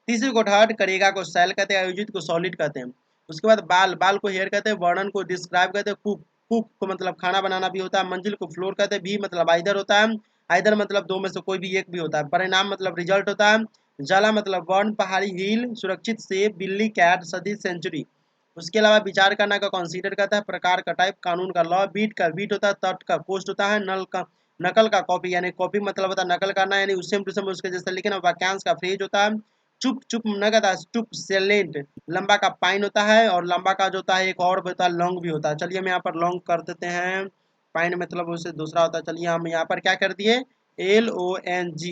तीसरे को थर्ड, करेगा को सेल कहते हैं, आयोजित को सॉलिड कहते हैं। उसके बाद बाल बाल को हेयर कहते हैं, वर्णन को डिस्क्राइब कहते हैं, कुक कुक को मतलब खाना बनाना भी होता है, मंजिल को फ्लोर कहते हैं, भी मतलब आइदर होता है, आइदर मतलब दो में से कोई भी एक भी होता है, परिणाम मतलब रिजल्ट होता है, जला मतलब वन, पहाड़ी हिल, सुरक्षित सेब, बिल्ली कैट, सदी सेंचुरी। उसके अलावा विचार करना का कंसीडर करता है, प्रकार का टाइप, कानून का लॉ, बीट का बीट होता है, तट का कोस्ट होता है, नल का नकल का कॉपी, यानी कॉपी मतलब होता है नकल करना, यानी सेम टू सेम उसके जैसे लिखना, वाक्यांश का फ्रेज होता है, चुप चुप नगद चुप सेलेंट, लंबा का पाइन होता है, और लंबा का जो होता है एक और होता है लॉन्ग भी होता है। चलिए हम यहाँ पर लॉन्ग कर देते हैं, पाइन मतलब उससे दूसरा होता है। चलिए हम यहाँ पर क्या कर दिए, LONG,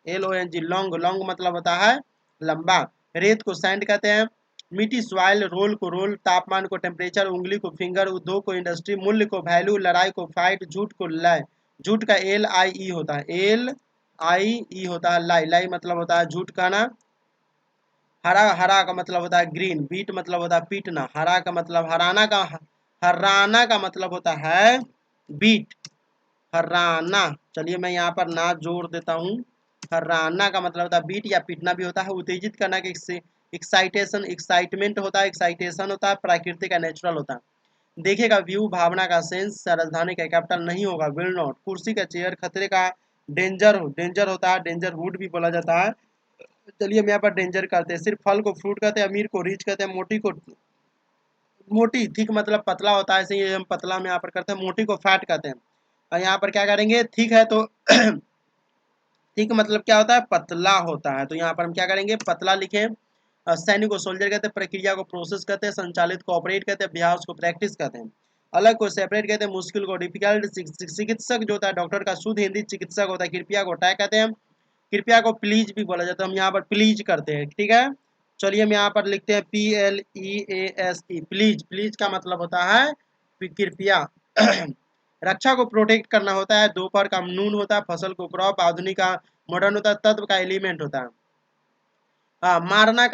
LONG लॉन्ग, लॉन्ग मतलब होता है लंबा, रेत को सैंड कहते हैं, मिट्टी सॉइल, रोल को रोल, तापमान को टेम्परेचर, उंगली को फिंगर, उद्योग को इंडस्ट्री, मूल्य को वैल्यू, लड़ाई को फाइट, झूठ को लाई, झूठ का LIE होता है, LIE होता है लाई, लाई मतलब होता है झूठ कहना, हरा हरा का मतलब होता है ग्रीन, बीट मतलब होता है पीटना, हरा का मतलब हराना का मतलब होता है बीट, हराना। चलिए मैं यहाँ पर ना जोड़ देता हूँ, हराना का मतलब होता है बीट या पीटना भी होता है, उत्तेजित करना के एक्साइटेशन, एक्साइटमेंट होता है, एक्साइटेशन होता है, प्राकृतिक का नेचुरल होता है, देखेगा व्यू, भावना का सेंस, राजधानी का कैपिटल नहीं होगा, विल नॉट, कुर्सी का चेयर, खतरे का डेंजर, डेंजर होता है, डेंजर वुड भी बोला जाता है। चलिए हम यहाँ पर डेंजर करते हैं, सिर्फ फल को फ्रूट कहते हैं, अमीर को रिच कहते हैं, मोटी को मोटी, थिक मतलब पतला होता है, ऐसे ही हम पतला में यहाँ पर करते हैं, मोटी को फैट कहते हैं। और यहाँ पर क्या करेंगे, थिक है तो थिक मतलब क्या होता है, पतला होता है, तो यहाँ पर हम क्या करेंगे पतला लिखें। सैनिक को सोल्जर कहते हैं, प्रक्रिया को प्रोसेस कहते हैं, संचालित को ऑपरेट कहते हैं, अभ्यास को प्रैक्टिस कहते हैं, अलग को सेपरेट कहते हैं, मुश्किल को डिफिकल्ट, चिकित्सक जो होता है डॉक्टर का शुद्ध हिंदी चिकित्सक होता है, कृपया को टैग कहते हैं, कृपया को प्लीज भी बोला जाता है, हम यहाँ पर प्लीज करते हैं, ठीक है। चलिए हम यहाँ पर लिखते हैं PLEASE, प्लीज, प्लीज का मतलब होता है कृपया रक्षा को प्रोटेक्ट करना होता है, दोपहर का नून होता है, फसल को क्रॉप, आधुनिक का मॉडर्न होता है, तत्व का एलिमेंट होता है। हाँ, मारना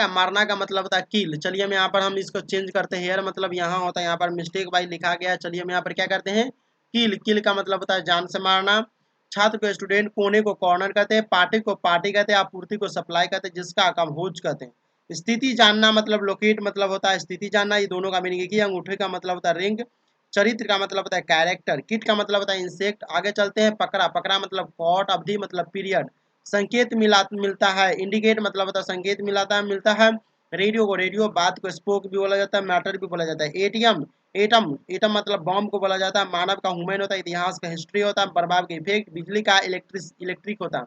का मतलब होता है किल। चलिए हम यहाँ पर हम इसको चेंज करते हैं, हेयर मतलब यहाँ होता है, यहाँ पर मिस्टेक वाइज लिखा गया है। चलिए हम यहाँ पर क्या करते हैं, किल। किल का मतलब होता है जान से मारना। छात्र को स्टूडेंट, कोने को कॉर्नर कहते हैं, पार्टी को पार्टी कहते हैं, आपूर्ति को सप्लाई कहते हैं, जिसका काम होज कहते हैं। स्थिति जानना मतलब लोकेट मतलब होता है स्थिति जानना, ये दोनों का मीनिंग एक ही है। अंगूठे का मतलब होता है रिंग। चरित्र का मतलब होता है कैरेक्टर। किट का मतलब होता है इंसेक्ट। आगे चलते हैं, पकड़ा। पकड़ा मतलब कॉट। अवधि मतलब पीरियड। संकेत मिलता है, इंडिकेट मतलब होता है संकेत मिलता है। रेडियो को रेडियो, बात को स्पोक भी बोला जाता है, मैटर भी बोला जाता है। एटीएम, एटम, एटम मतलब बॉम्ब को बोला जाता है। मानव का ह्यूमन होता है, इतिहास का हिस्ट्री होता है, प्रभाव का इफेक्ट, बिजली का इलेक्ट्रिक होता है।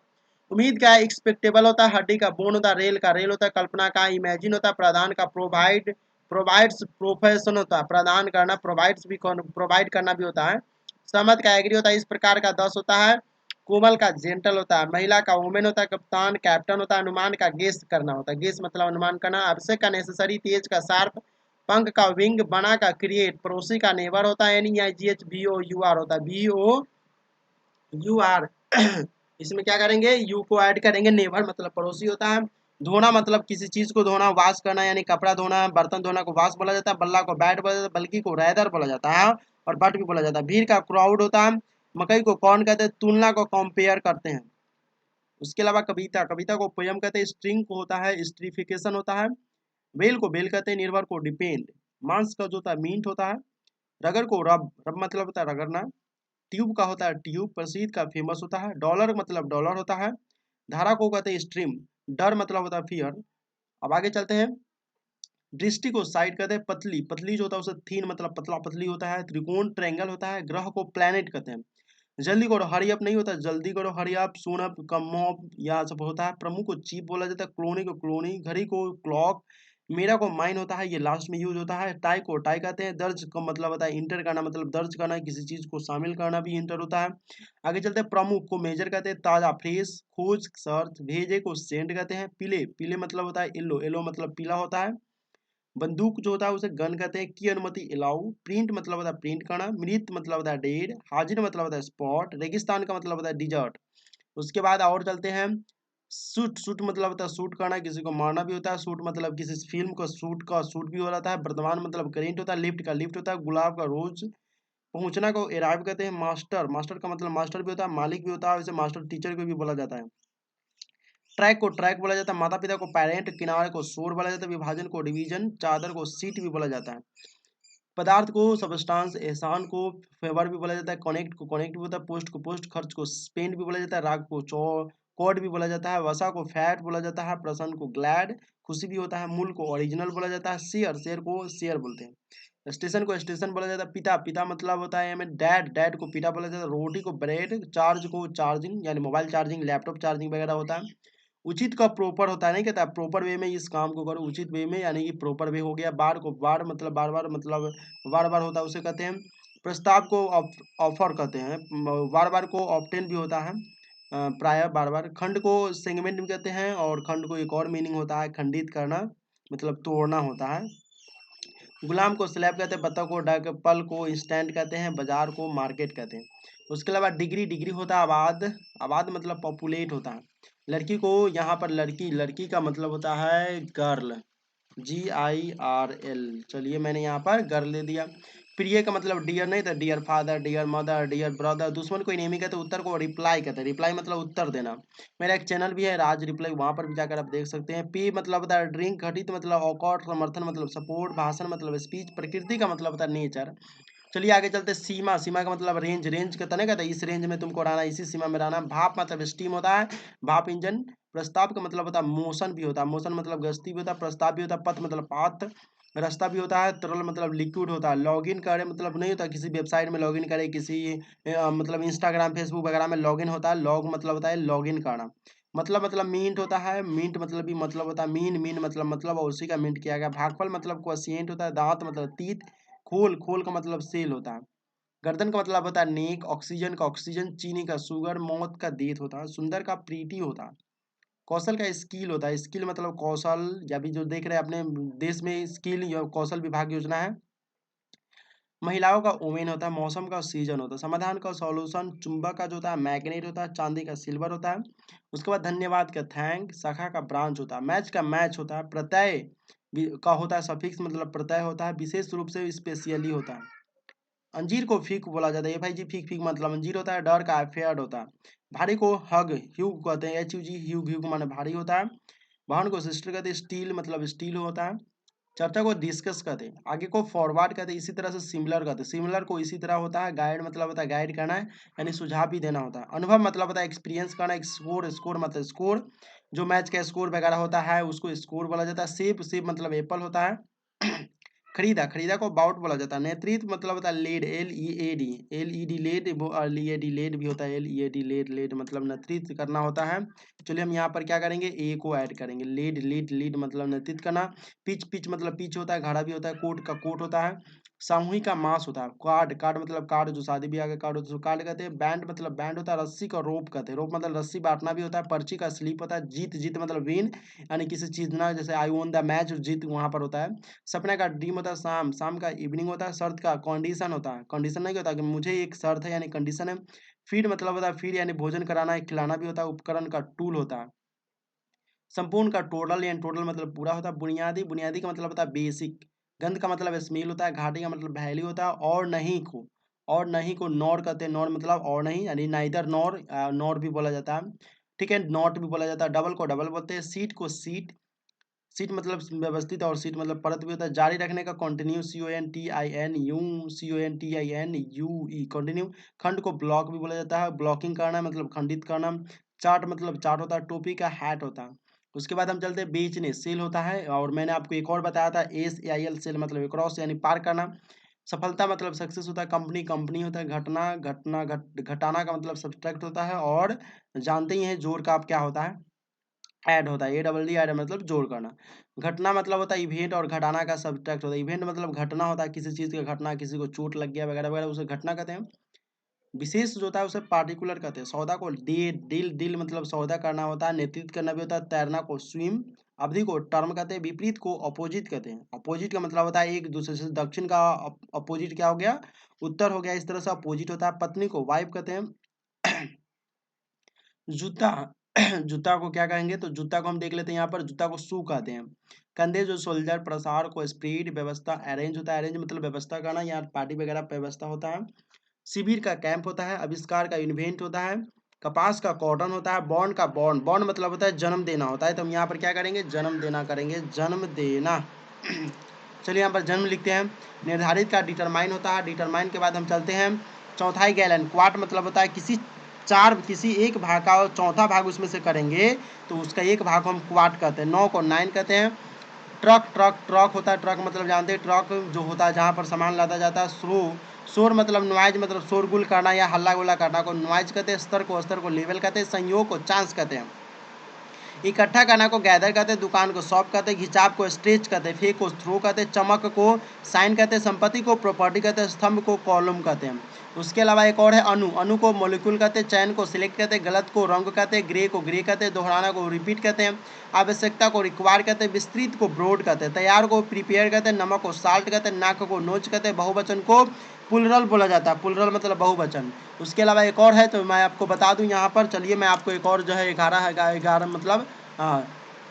उम्मीद का एक्सपेक्टेबल होता है, हड्डी का बोन होता है, रेल का रेल होता है, कल्पना का इमेजिन होता है, प्रदान का प्रोवाइड्स प्रोफेशन होता है, प्रदान करना, प्रोवाइड करना भी होता है। सहमत का एग्री होता है, इस प्रकार का 10 होता है। कोमल का जेंटल होता है, महिला का वुमेन होता है, कप्तान कैप्टन होता है, अनुमान का गेस करना होता है, गेस मतलब अनुमान करना, आवश्यक का नेसेसरी, तेज का शार्प, पंख का विंग, बना का क्रिएट, पड़ोसी का नेबर होता है, NEIGH BOUR होता है, BOUR। इसमें क्या करेंगे, यू को ऐड करेंगे, नेबर मतलब पड़ोसी होता है। धोना मतलब किसी चीज को धोना, वाश करना यानी कपड़ा धोना, बर्तन धोना को वाश बोला जाता है, बल्ला को बैट बोला जाता है, बल्कि को रैदर बोला जाता है, और बट भी बोला जाता है। भीड़ का क्राउड होता है। मकई को कौन कहते हैं, तुलना को कंपेयर करते हैं। उसके अलावा कविता, कविता को पोयम कहते हैं। स्ट्रिंग को होता है स्ट्रीफिकेशन होता है। बेल को बेल कहते हैं, निर्भर को डिपेंड। मांस का जो होता है मीट होता है। रगड़ को रब, रब मतलब होता है रगड़ना। ट्यूब का होता है ट्यूब, प्रसिद्ध का फेमस होता है। डॉलर मतलब डॉलर होता है। धारा को कहते हैं स्ट्रीम। डर मतलब होता है फियर। अब आगे चलते हैं, दृष्टि को साइड कहते हैं। पतली, पतली जो होता है उसे थीन मतलब पतला पतली होता है। त्रिकोण ट्रायंगल होता है। ग्रह को प्लैनेट कहते हैं। जल्दी करो हरी अप नहीं होता, जल्दी करो हरी अप। सून अप कम अप यह सब होता है। प्रमुख को चीप बोला जाता है, क्लोनी को क्लोनी, घड़ी को क्लॉक, मेरा को माइन होता है, ये लास्ट में यूज होता है। टाई को टाई कहते हैं। दर्ज का मतलब होता है इंटर करना, मतलब दर्ज करना, किसी चीज को शामिल करना भी इंटर होता है। आगे चलते हैं, प्रमुख को मेजर कहते हैं, ताजा फ्रेश, खोज सर्च, भेजे को सेंड कहते हैं। पीले, पीले मतलब होता है येलो, येलो मतलब पीला होता है। बंदूक जो होता है उसे गन कहते हैं। की अनुमति अलाउ। प्रिंट मतलब होता है प्रिंट करना। मृत मतलब होता है डेड। हाजिर मतलब होता है स्पॉट। रेगिस्तान का मतलब होता है डिजर्ट। उसके बाद और चलते हैं, शूट, शूट मतलब होता है शूट करना, किसी को मारना भी होता है। शूट मतलब किसी फिल्म का शूट भी हो जाता है। वर्तमान मतलब करेंट होता है। लिफ्ट का लिफ्ट होता है। गुलाब का रोज। पहुंचना को अराइव कहते हैं। मास्टर, मास्टर का मतलब मास्टर भी होता है, मालिक भी होता है, वैसे मास्टर टीचर को भी बोला जाता है। ट्रैक को ट्रैक बोला जाता है। माता पिता को पेरेंट। किनारे को शोर बोला जाता है। विभाजन को डिवीजन। चादर को सीट भी बोला जाता है। पदार्थ को सबस्टांस। एहसान को फेवर भी बोला जाता है। कनेक्ट को कनेक्ट भी होता है। पोस्ट को पोस्ट। खर्च को स्पेंड भी बोला जाता है। राग को चौ कॉड भी बोला जाता है। वसा को फैट बोला जाता है। प्रसन्न को ग्लैड, खुशी भी होता है। मूल को ओरिजिनल बोला जाता है। शेयर, शेयर को शेयर बोलते हैं। स्टेशन को स्टेशन बोला जाता है। पिता, पिता मतलब होता है हमें डैड, डैड को पिता बोला जाता है। रोटी को ब्रेड। चार्ज को चार्जिंग यानी मोबाइल चार्जिंग, लैपटॉप चार्जिंग वगैरह होता है। उचित का प्रॉपर होता है, नहीं कहता प्रॉपर वे में इस काम को करो, उचित वे में यानी कि प्रॉपर वे हो गया। बार को बार मतलब बार बार मतलब बार बार होता है, उसे कहते हैं। प्रस्ताव को ऑफर कहते हैं। बार बार को ऑप्टेन भी होता है, प्राय बार बार। खंड को सेगमेंट भी कहते हैं, और खंड को एक और मीनिंग होता है खंडित करना, मतलब तोड़ना होता है। गुलाम को स्लैब कहते हैं। बतख को डक, पल को इंस्टेंट कहते हैं, बाजार को मार्केट कहते हैं। उसके अलावा डिग्री, डिग्री होता है आबाद, आबाद मतलब पॉपुलेट होता है। लड़की को यहाँ पर लड़की, लड़की का मतलब होता है गर्ल, GIRL। चलिए मैंने यहाँ पर गर्ल ले दिया। प्रिय का मतलब डियर नहीं था, dear father, dear mother, dear brother. दुश्मन को इनेमी कहते हैं। उत्तर को रिप्लाई कहते हैं। रिप्लाई मतलब उत्तर देना। मेरा एक चैनल भी है राज रिप्लाई, वहां पर भी जाकर आप देख सकते हैं। पी मतलब होता है ड्रिंक। घटित मतलब औकॉट। समर्थन मतलब सपोर्ट। भाषण मतलब स्पीच। प्रकृति का मतलब होता है नेचर। चलिए आगे चलते हैं, सीमा, सीमा का मतलब रेंज, रेंज कहता नहीं कहता इस रेंज में तुमको रहना, इसी सीमा में रहना। भाप मतलब स्टीम होता है, भाप इंजन। प्रस्ताव का मतलब होता है मोशन भी होता है, मोशन मतलब गति भी होता है। प्रस्ताव भी होता है। पथ मतलब पाथ। रास्ता भी होता है। तरल मतलब लिक्विड होता है। लॉगिन करे मतलब नहीं होता किसी वेबसाइट में लॉगिन करे, किसी मतलब इंस्टाग्राम फेसबुक वगैरह में लॉगिन होता है। लॉग मतलब होता है लॉगिन करना। मतलब मीट होता है। मीट मतलब भी मतलब होता है मीन, मीन मतलब और उसी का मीट किया गया। भागफल मतलब क्वोशिएंट होता है। दांत मतलब तीत। खोल, खोल का मतलब सेल होता है। गर्दन का मतलब होता है नेक। ऑक्सीजन का ऑक्सीजन। चीनी का शुगर। मौत का डेथ होता है। सुंदर का प्रीति होता है। कौशल का स्किल होता है। स्किल मतलब कौशल, या भी जो देख रहे हैं अपने देश में स्किल या कौशल विभाग योजना है। महिलाओं का वोमेन होता है, मौसम का सीजन होता है, समाधान का सॉल्यूशन, चुंबक का जो होता है मैग्नेट होता है, चांदी का सिल्वर होता है। उसके बाद धन्यवाद का थैंक, शाखा का ब्रांच होता है, मैच का मैच होता है, प्रत्यय का होता है सफिक्स मतलब प्रत्यय होता है, विशेष रूप से स्पेशली होता है। अंजीर को फीक बोला जाता है, ये भाई जी फीक फीक मतलब अंजीर होता है। डर का फेयर्ड होता है। भारी को हग ह्यूग कहते हैं, HUG ह्यूग ह्यूग माने भारी होता है। वाहन को सिस्टर कहते हैं, स्टील मतलब स्टील होता है। चर्चा को डिस्कस कहते हैं, आगे को फॉरवर्ड कहते हैं, इसी तरह से सिमिलर कहते हैं, सिमिलर को इसी तरह होता है। गाइड मतलब होता है गाइड करना है, यानी सुझाव भी देना होता है। अनुभव मतलब होता है एक्सपीरियंस करना। स्कोर स्कोर मतलब स्कोर, जो मैच का स्कोर वगैरह होता है उसको स्कोर बोला जाता है। सेब सेब मतलब एप्पल होता है। खरीदा खरीदा को बाउट बोला जाता है। नेतृत्व मतलब होता है lead, LEAD lead, LEAD lead भी होता है। LEAD लीड लीड मतलब नेतृत्व करना होता है। चलिए हम यहाँ पर क्या करेंगे, ए को ऐड करेंगे। लीड लीड लीड मतलब नेतृत्व करना। पिच पिच मतलब पिच होता है, घड़ा भी होता है। कोट का कोट होता है। सामूहिक का मास होता है। कार्ड कार्ड मतलब कार्ड, जो शादी ब्याह का कार्ड होता है उसको कार्ड कहते हैं। बैंड मतलब बैंड होता है। रस्सी का रोप कहते हैं, रोप मतलब रस्सी बांटना भी होता है। पर्ची का स्लिप होता है। जीत जीत मतलब विन, यानी किसी चीज ना, जैसे आई वोन द मैच, जीत वहां पर होता है। सपने का ड्रीम होता है। शाम शाम का इवनिंग होता है। शर्त का कंडीशन होता है, कंडीशन नहीं होता कि मुझे एक शर्त है यानी कंडीशन है। फीड मतलब होता है फीड यानी भोजन कराना, एक खिलाना भी होता है। उपकरण का टूल होता है। संपूर्ण का टोटल यानी टोटल मतलब पूरा होता है। बुनियादी बुनियादी का मतलब होता है बेसिक। गंध का मतलब स्मेल होता है। घाटी का मतलब वैल्यू होता है। और नहीं को नॉर कहते हैं। नॉर मतलब और नहीं, यानी नाइदर नॉर, नॉर भी बोला जाता है। ठीक है, नॉट भी बोला जाता है। डबल को डबल बोलते हैं। सीट को सीट, सीट मतलब व्यवस्थित, और सीट मतलब परत भी होता है। जारी रखने का कंटिन्यू, CONTINU कंटिन्यू। खंड को ब्लॉक भी बोला जाता है। ब्लॉकिंग करना मतलब खंडित करना। चार्ट मतलब चार्ट होता है। टोपी का हैट होता है। उसके बाद हम चलते हैं बेचने, सेल होता है। और मैंने आपको एक और बताया था, SAIL सेल मतलब क्रॉस यानी पार करना। सफलता मतलब सक्सेस होता है। कंपनी कंपनी होता है। घटना घटना घटाना का मतलब सब्सट्रैक्ट होता है। और जानते ही हैं जोड़ का आप क्या होता है, ऐड होता है। ADD ऐड मतलब जोड़ करना। घटना मतलब होता है इवेंट, और घटाना का सब्ट्रैक्ट होता है। इवेंट मतलब घटना होता है, किसी चीज का घटना, किसी को चोट लग गया वगैरह वगैरह, उसे घटना कहते हैं। विशेष जो होता है उसे पार्टिकुलर कहते हैं। सौदा को डील डील मतलब सौदा करना होता है। नेतृत्व करना भी होता है। तैरना को स्विम। अवधि को टर्म कहते हैं। विपरीत को अपोजिट कहते हैं। अपोजिट का मतलब होता है एक दूसरे से। दक्षिण का अपोजिट क्या हो गया, उत्तर हो गया। इस तरह से अपोजिट होता है। पत्नी को वाइफ कहते हैं। जूता जूता को क्या कहेंगे, तो जूता को हम देख लेते हैं यहाँ पर। जूता को शू कहते हैं। कंधे जो सोल्जर, प्रसार को स्पीड, व्यवस्था अरेंज होता है। अरेंज मतलब व्यवस्था करना, यहाँ पार्टी वगैरह पे व्यवस्था होता है। शिविर का कैंप होता है। आविष्कार का इन्वेंट होता है। कपास का कॉटन होता है। बॉन्ड का बॉन्ड, बॉन्ड मतलब होता है जन्म देना होता है। तो हम यहाँ पर क्या करेंगे, जन्म देना करेंगे, जन्म देना। चलिए यहाँ पर जन्म लिखते हैं। निर्धारित का डिटरमाइन होता है। डिटरमाइन के बाद हम चलते हैं चौथाई गैलन। क्वाट मतलब होता है किसी एक भाग का और चौथा भाग उसमें से करेंगे तो उसका एक भाग को हम क्वाट कहते हैं। 9 को 9 कहते हैं। ट्रक ट्रक ट्रक होता है। ट्रक मतलब जानते हैं, ट्रक जो होता है जहाँ पर सामान लादा जाता है। शोर मतलब नॉइज मतलब शोरगुल करना या हल्ला गुल्ला करना को नॉइज कहते हैं। स्तर को लेवल कहते हैं। संयोग को चांस कहते हैं। इकट्ठा करना को गैदर कहते हैं। दुकान को शॉप कहते हैं। घिंचाव को स्ट्रेच कहते हैं। फेक को थ्रो कहते हैं। चमक को साइन कहते हैं। संपत्ति को प्रॉपर्टी कहते हैं। स्तंभ को कॉलम कहते हैं। उसके अलावा एक और है अणु, अणु को मॉलिक्यूल कहते हैं। चयन को सिलेक्ट कहते हैं। गलत को रंग कहते हैं। ग्रे को ग्रे कहते हैं। दोहराना को रिपीट कहते हैं। आवश्यकता को रिक्वायर कहते हैं। विस्तृत को ब्रॉड कहते हैं। तैयार को प्रिपेयर कहते हैं। नमक को साल्ट कहते हैं। नाक को नोच कहते हैं। बहुवचन को पुलरल बोला जाता है। पुलरल मतलब बहुवचन। उसके अलावा एक और है तो मैं आपको बता दूं यहाँ पर। चलिए मैं आपको एक और जो है 11 मतलब, हाँ,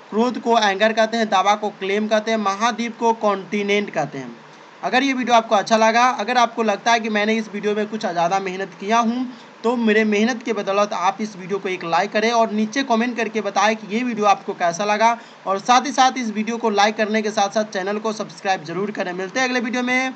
क्रोध को एंगर कहते हैं। दावा को क्लेम कहते हैं। महाद्वीप को कॉन्टिनेंट कहते हैं। अगर ये वीडियो आपको अच्छा लगा, अगर आपको लगता है कि मैंने इस वीडियो में कुछ ज़्यादा मेहनत किया हूँ, तो मेरे मेहनत के बदौलत आप इस वीडियो को एक लाइक करें और नीचे कमेंट करके बताएं कि ये वीडियो आपको कैसा लगा। और साथ ही साथ इस वीडियो को लाइक करने के साथ साथ चैनल को सब्सक्राइब जरूर करें। मिलते हैं अगले वीडियो में।